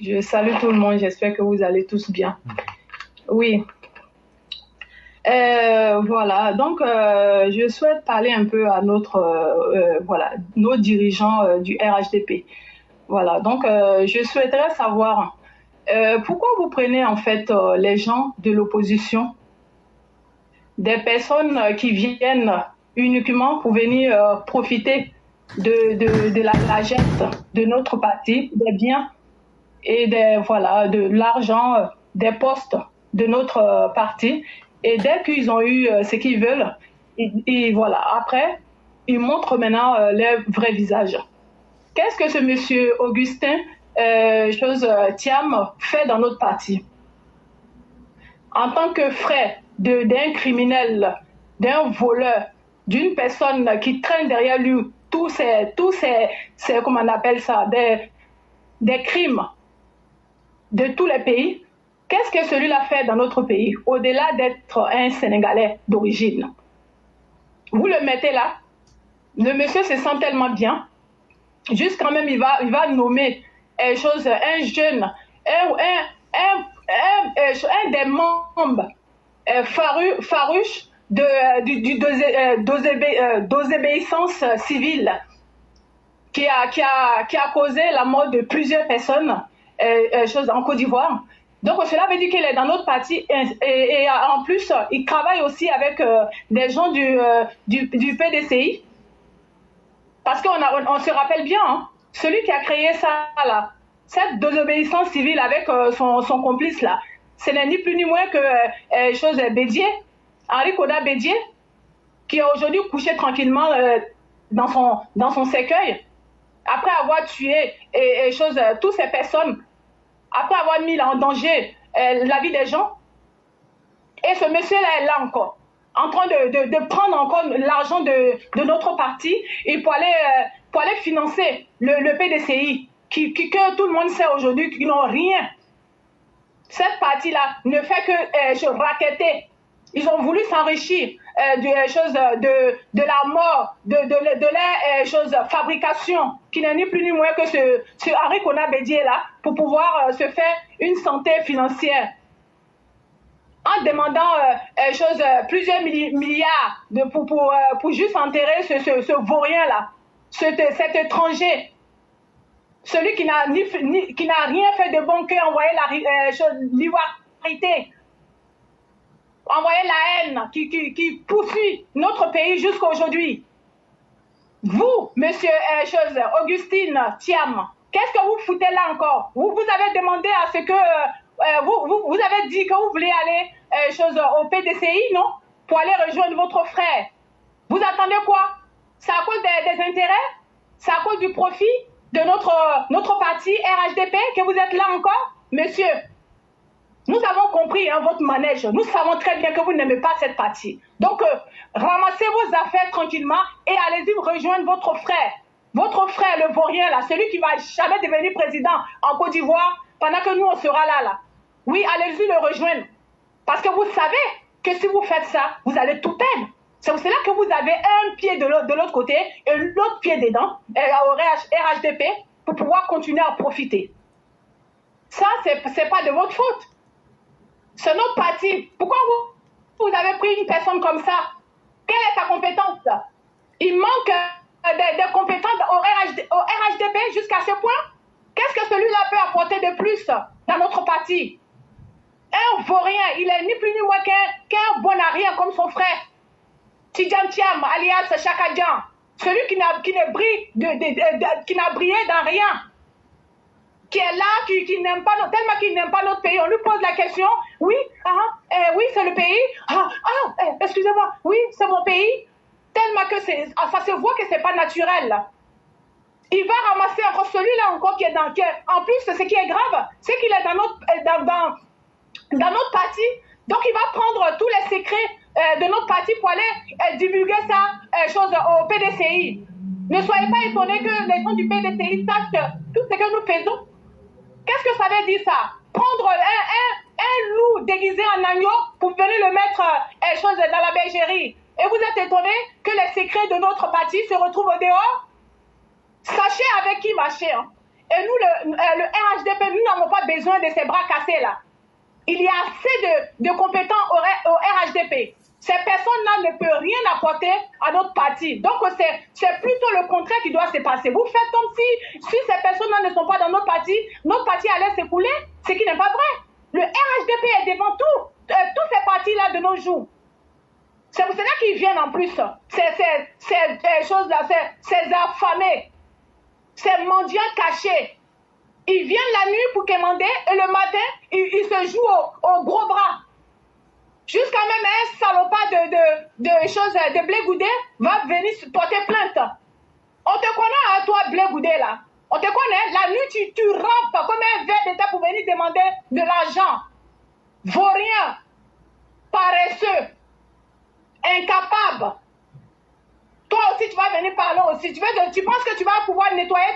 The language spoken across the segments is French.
Je salue tout le monde, j'espère que vous allez tous bien. Oui. Voilà, donc je souhaite parler un peu à nos dirigeants du RHDP. Voilà, donc je souhaiterais savoir pourquoi vous prenez en fait les gens de l'opposition, des personnes qui viennent uniquement pour venir profiter de la largesse de notre parti, des biens et de l'argent, des postes de notre parti. Et dès qu'ils ont eu ce qu'ils veulent, voilà, après, ils montrent maintenant leur vrai visage. Qu'est-ce que ce monsieur Augustin Thiam fait dans notre parti? En tant que frère d'un criminel, d'un voleur, d'une personne qui traîne derrière lui tous ces comment on appelle ça, des crimes de tous les pays, qu'est-ce que celui-là fait dans notre pays, au-delà d'être un Sénégalais d'origine? Vous le mettez là, le monsieur se sent tellement bien, juste quand même il va nommer un jeune, un des membres farouches d'obéissance civile qui a causé la mort de plusieurs personnes en Côte d'Ivoire. Donc cela veut dire qu'il est dans notre parti et en plus il travaille aussi avec des gens du PDCI, parce qu'on se rappelle bien, hein, celui qui a créé ça là, cette désobéissance civile avec son complice là, ce n'est ni plus ni moins que Bédier, Henri Koda Bédier, qui est aujourd'hui couché tranquillement dans son cercueil, après avoir tué toutes ces personnes, après avoir mis en danger la vie des gens. Et ce monsieur-là est là encore, en train de prendre encore l'argent de notre parti et pour aller financer le PDCI, que tout le monde sait aujourd'hui qu'ils n'ont rien. Cette partie-là ne fait que racketter. Ils ont voulu s'enrichir de la mort, de leur fabrication, qui n'est ni plus ni moins que ce Henri Koda Bédier là, pour pouvoir se faire une santé financière. En demandant plusieurs milliards pour juste enterrer ce vaurien là, cet étranger, celui qui n'a rien fait de bon que envoyer l'ivoirité, envoyer la haine qui poursuit notre pays jusqu'à aujourd'hui. Vous, monsieur Augustin Thiam, qu'est-ce que vous foutez là encore? Vous avez demandé à ce que vous avez dit que vous voulez aller au PDCI, non? Pour aller rejoindre votre frère. Vous attendez quoi? C'est à cause des intérêts? C'est à cause du profit de notre parti RHDP que vous êtes là encore? Monsieur, nous avons compris votre manège. Nous savons très bien que vous n'aimez pas cette partie. Donc, ramassez vos affaires tranquillement et allez-y rejoindre votre frère. Votre frère, le vaurien, là, celui qui va jamais devenir président en Côte d'Ivoire pendant que nous, on sera là. Oui, allez-y le rejoindre. Parce que vous savez que si vous faites ça, vous allez tout perdre. C'est pour cela que vous avez un pied de l'autre côté et l'autre pied dedans, au RHDP, pour pouvoir continuer à profiter. Ça, c'est pas de votre faute. C'est notre parti. Pourquoi vous avez pris une personne comme ça? Quelle est sa compétence? Il manque des compétences au RHDP jusqu'à ce point? Qu'est-ce que celui-là peut apporter de plus dans notre parti? Un vaurien, il est ni plus ni moins qu'un bon à rien comme son frère. Tidjam Thiam, alias Chakadjan. Celui qui n'a brillé dans rien. Qui est là, qui n'aime pas, tellement qu'il n'aime pas notre pays. On lui pose la question, oui, oui, c'est le pays. Excusez-moi, oui, c'est mon pays. Tellement que ça se voit que c'est pas naturel. Là. Il va ramasser encore celui-là encore qui est dans... en plus, ce qui est grave, c'est qu'il est dans notre parti. Donc, il va prendre tous les secrets de notre parti pour aller divulguer ça au PDCI. Ne soyez pas étonnés que les gens du PDCI sachent tout ce que nous faisons. Qu'est-ce que ça veut dire ça? Prendre un loup déguisé en agneau pour venir le mettre dans la bergerie. Et vous êtes étonnés que les secrets de notre parti se retrouvent au dehors? Sachez avec qui marcher. Hein. Et nous, le RHDP, nous n'avons pas besoin de ces bras cassés là. Il y a assez de compétents au RHDP. Ces personnes-là ne peuvent rien apporter à notre parti. Donc, c'est plutôt le contraire qui doit se passer. Vous faites comme si ces personnes-là ne sont pas dans notre parti allait s'écouler, ce qui n'est pas vrai. Le RHDP est devant tous ces partis-là de nos jours. C'est pour cela qu'ils viennent en plus. Ces choses-là, ces affamés, ces mendiants cachés. Ils viennent la nuit pour commander et le matin, ils se jouent au gros bras. Jusqu'à même un salopard de Blé Goudé va venir porter plainte. On te connaît, hein, toi, Blé Goudé, là. On te connaît. La nuit, tu rampes comme un verre d'état pour venir demander de l'argent. Vaurien, paresseux, incapable. Toi aussi, tu vas venir parler aussi. Tu penses que tu vas pouvoir nettoyer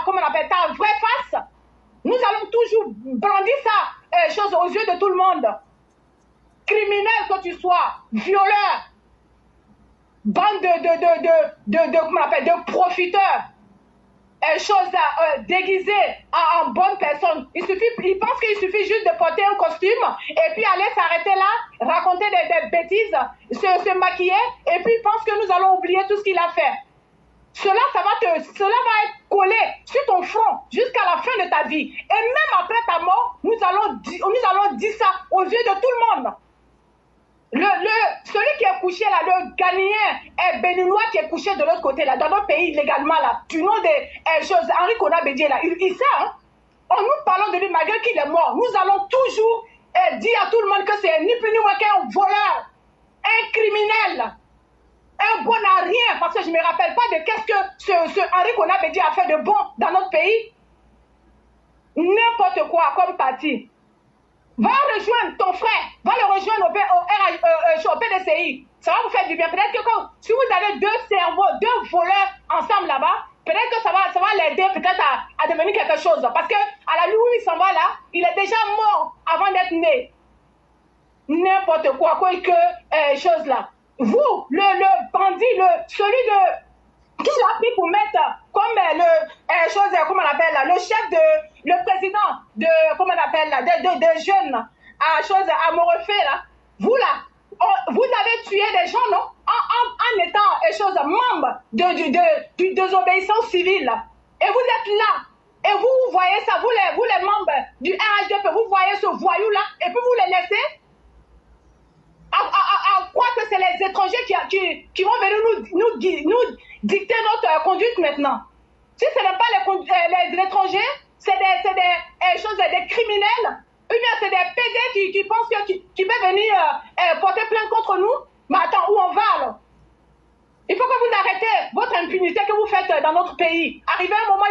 comment on appelle, ta vraie face? Nous allons toujours brandir ça, chose aux yeux de tout le monde. Criminel que tu sois, violeur, bande comment on appelle, de profiteurs, choses déguisées en bonne personne. Il pense qu'il suffit juste de porter un costume et puis aller s'arrêter là, raconter des bêtises, se maquiller et puis il pense que nous allons oublier tout ce qu'il a fait. Cela va être collé sur ton front jusqu'à la fin de ta vie. Et même après ta mort, nous allons dire ça aux yeux de tout le monde. Celui qui est couché là, le Ghanéen et béninois qui est couché de l'autre côté là, dans notre pays illégalement là, du nom des choses, Henri Konan Bédié là, il sait, hein? Nous parlons de lui malgré qu'il est mort. Nous allons toujours dire à tout le monde que c'est ni plus ni moins qu'un voleur, un criminel, un bon à rien, parce que je ne me rappelle pas de qu'est-ce que ce Henri Konan Bédié a fait de bon dans notre pays. N'importe quoi comme parti. Va rejoindre ton frère, va le rejoindre au PDCI. Ça va vous faire du bien. Peut-être que si vous avez deux cerveaux, deux voleurs ensemble là-bas, peut-être que ça va l'aider peut-être à devenir quelque chose. Parce que à la nuit où il s'en va là, il est déjà mort avant d'être né. N'importe quoi que chose là. Vous, le bandit, celui qui l'a pris pour mettre comme comment on appelle là, le chef le président comment on appelle là, de jeunes à Morefé là, vous là, vous avez tué des gens, non? En étant membre de désobéissance civile là. Et vous êtes là. Et vous voyez ça, vous les membres du RHDP, vous voyez ce voyou là, et puis vous les laissez à croire que c'est les étrangers qui vont venir nous dicter notre conduite maintenant. Si ce n'est pas les étrangers, c'est des criminels, ou bien c'est des PD qui pensent qui peuvent venir porter plainte contre nous. Mais attends, où on va alors? Il faut que vous arrêtez votre impunité que vous faites dans notre pays. Arrivé à un moment,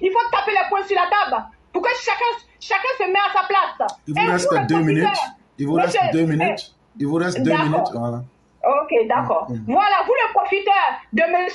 il faut taper les poings sur la table pour que chacun se mette à sa place. Il vous reste 2 minutes. Il vous reste 2 minutes. Il vous reste 2 minutes, voilà. Ok, d'accord. Voilà, vous le profiteur de M.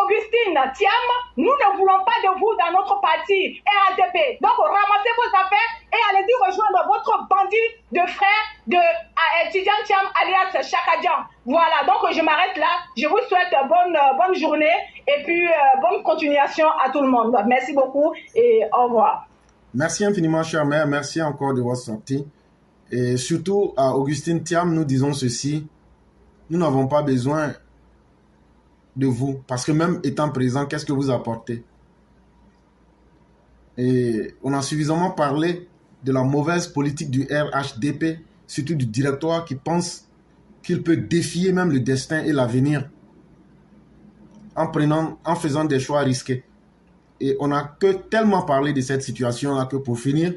Augustine Thiam, nous ne voulons pas de vous dans notre parti RHDP. Donc, ramassez vos affaires et allez-y rejoindre votre bandit de frère de étudiant Thiam alias Chakadjan. Voilà, donc je m'arrête là. Je vous souhaite bonne journée et puis bonne continuation à tout le monde. Merci beaucoup et au revoir. Merci infiniment, chère mère. Merci encore de votre sortie. Et surtout, à Augustine Thiam, nous disons ceci. Nous n'avons pas besoin de vous. Parce que même étant présent, qu'est-ce que vous apportez? Et on a suffisamment parlé de la mauvaise politique du RHDP, surtout du directoire qui pense qu'il peut défier même le destin et l'avenir en faisant des choix risqués. Et on n'a que tellement parlé de cette situation-là que pour finir,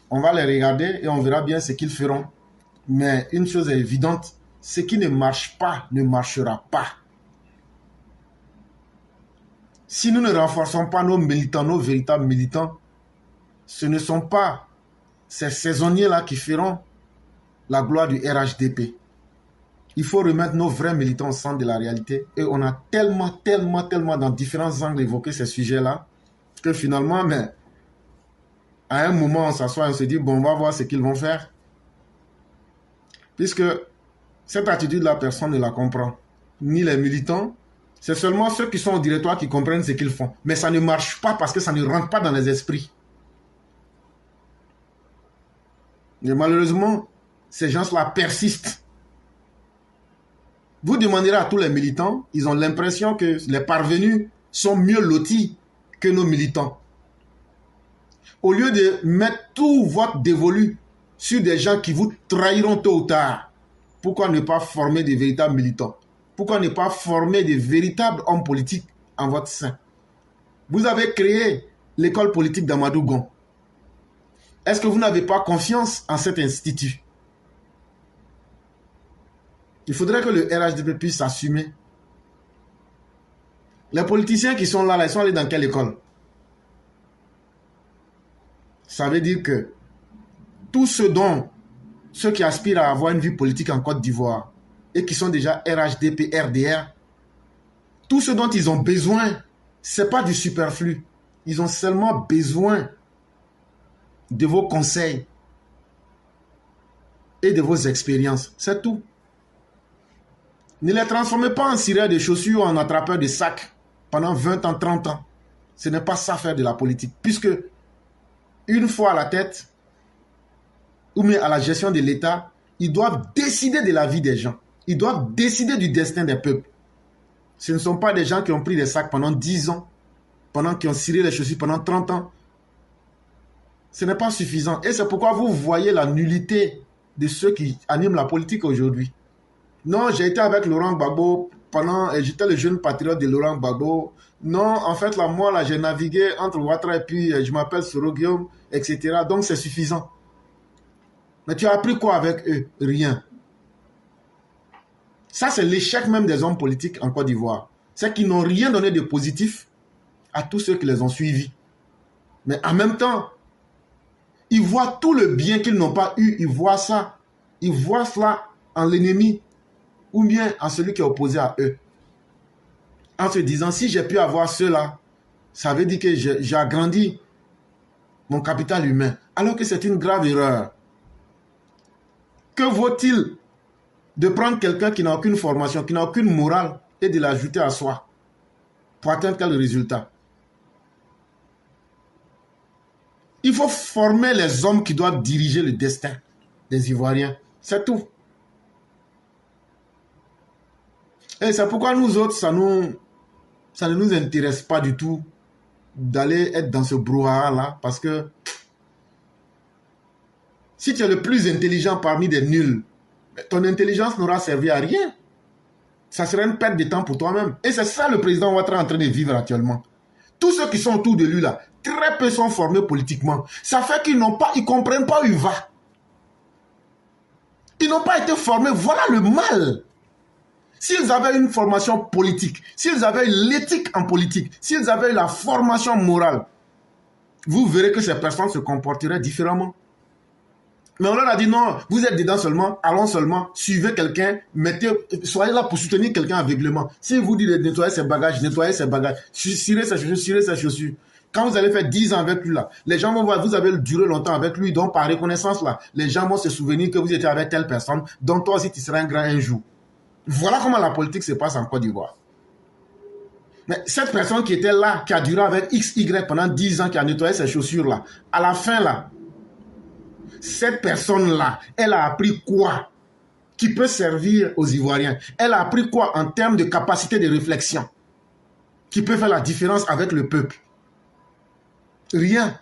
on va les regarder et on verra bien ce qu'ils feront. Mais une chose est évidente, ce qui ne marche pas ne marchera pas. Si nous ne renforçons pas nos militants, nos véritables militants, ce ne sont pas ces saisonniers-là qui feront la gloire du RHDP. Il faut remettre nos vrais militants au centre de la réalité. Et on a tellement dans différents angles évoqué ces sujets-là que finalement, mais, à un moment, on s'assoit et on se dit, bon, on va voir ce qu'ils vont faire. Puisque cette attitude, la personne ne la comprend. Ni les militants, C'est seulement ceux qui sont au directoire qui comprennent ce qu'ils font. Mais ça ne marche pas parce que ça ne rentre pas dans les esprits. Et malheureusement, ces gens-là persistent. Vous demanderez à tous les militants, ils ont l'impression que les parvenus sont mieux lotis que nos militants. Au lieu de mettre tout votre dévolu sur des gens qui vous trahiront tôt ou tard, pourquoi ne pas former des véritables militants? Pourquoi ne pas former des véritables hommes politiques en votre sein? Vous avez créé l'école politique d'Amadougon. Est-ce que vous n'avez pas confiance en cet institut? Il faudrait que le RHDP puisse s'assumer. Les politiciens qui sont là, ils sont allés dans quelle école? Ça veut dire que tous ceux qui aspirent à avoir une vie politique en Côte d'Ivoire et qui sont déjà RHDP, RDR, tout ce dont ils ont besoin, ce n'est pas du superflu. Ils ont seulement besoin de vos conseils et de vos expériences. C'est tout. Ne les transformez pas en cireur de chaussures ou en attrapeur de sacs pendant 20 ans, 30 ans. Ce n'est pas ça faire de la politique. Puisque une fois à la tête, ou bien à la gestion de l'État, ils doivent décider de la vie des gens. Ils doivent décider du destin des peuples. Ce ne sont pas des gens qui ont pris des sacs pendant 10 ans, qui ont ciré les chaussures pendant 30 ans. Ce n'est pas suffisant. Et c'est pourquoi vous voyez la nullité de ceux qui animent la politique aujourd'hui. Non, j'ai été avec Laurent Gbagbo j'étais le jeune patriote de Laurent Gbagbo. Non, en fait, là, moi, j'ai navigué entre Ouattara et puis je m'appelle Soro Guillaume, etc. Donc, c'est suffisant. Mais tu as appris quoi avec eux? Rien. Ça, c'est l'échec même des hommes politiques en Côte d'Ivoire. C'est qu'ils n'ont rien donné de positif à tous ceux qui les ont suivis. Mais en même temps, ils voient tout le bien qu'ils n'ont pas eu. Ils voient ça. Ils voient cela en l'ennemi ou bien en celui qui est opposé à eux. En se disant, si j'ai pu avoir cela, ça veut dire que j'ai agrandi mon capital humain. Alors que c'est une grave erreur. Que vaut-il de prendre quelqu'un qui n'a aucune formation, qui n'a aucune morale et de l'ajouter à soi pour atteindre quel résultat? Il faut former les hommes qui doivent diriger le destin des Ivoiriens. C'est tout. Et c'est pourquoi nous autres, ça ne nous intéresse pas du tout d'aller être dans ce brouhaha-là, parce que si tu es le plus intelligent parmi des nuls, ton intelligence n'aura servi à rien. Ça serait une perte de temps pour toi-même. Et c'est ça le président Ouattara est en train de vivre actuellement. Tous ceux qui sont autour de lui là, très peu sont formés politiquement. Ça fait qu'ils ne comprennent pas où il va. Ils n'ont pas été formés. Voilà le mal. S'ils avaient une formation politique, s'ils avaient l'éthique en politique, s'ils avaient la formation morale, vous verrez que ces personnes se comporteraient différemment. Mais on leur a dit non, vous êtes dedans seulement, allons seulement, suivez quelqu'un, soyez là pour soutenir quelqu'un aveuglément. Si vous dites de nettoyer ses bagages, cirez ses chaussures. Quand vous allez faire 10 ans avec lui là, les gens vont voir, vous avez duré longtemps avec lui, donc par reconnaissance là, les gens vont se souvenir que vous étiez avec telle personne, donc toi aussi tu seras un grand un jour. Voilà comment la politique se passe en Côte d'Ivoire. Mais cette personne qui était là, qui a duré avec XY pendant 10 ans, qui a nettoyé ses chaussures là, à la fin là, cette personne-là, elle a appris quoi qui peut servir aux Ivoiriens? Elle a appris quoi en termes de capacité de réflexion qui peut faire la différence avec le peuple? Rien.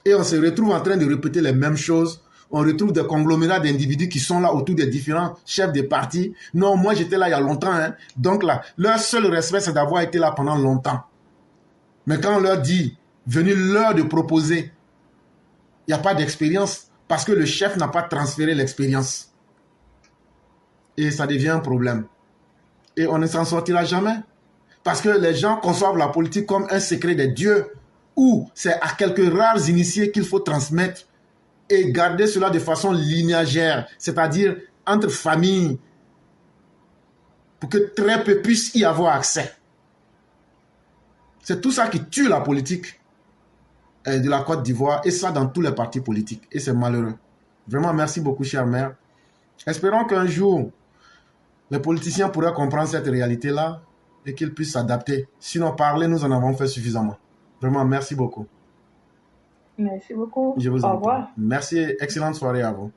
Et on se retrouve en train de répéter les mêmes choses. On retrouve des conglomérats d'individus qui sont là autour des différents chefs de partis. Non, moi j'étais là il y a longtemps. Hein. Donc là, leur seul respect, c'est d'avoir été là pendant longtemps. Mais quand on leur dit, venu l'heure de proposer, il n'y a pas d'expérience. Parce que le chef n'a pas transféré l'expérience. Et ça devient un problème. Et on ne s'en sortira jamais. Parce que les gens conçoivent la politique comme un secret des dieux, où c'est à quelques rares initiés qu'il faut transmettre et garder cela de façon linéaire, c'est-à-dire entre familles, pour que très peu puissent y avoir accès. C'est tout ça qui tue la politique de la Côte d'Ivoire, et ça dans tous les partis politiques. Et c'est malheureux. Vraiment, merci beaucoup, chère mère. Espérons qu'un jour, les politiciens pourraient comprendre cette réalité-là et qu'ils puissent s'adapter. Sinon, parler, nous en avons fait suffisamment. Vraiment, merci beaucoup. Merci beaucoup. Je vous Au en prie. revoir. Merci, excellente soirée à vous.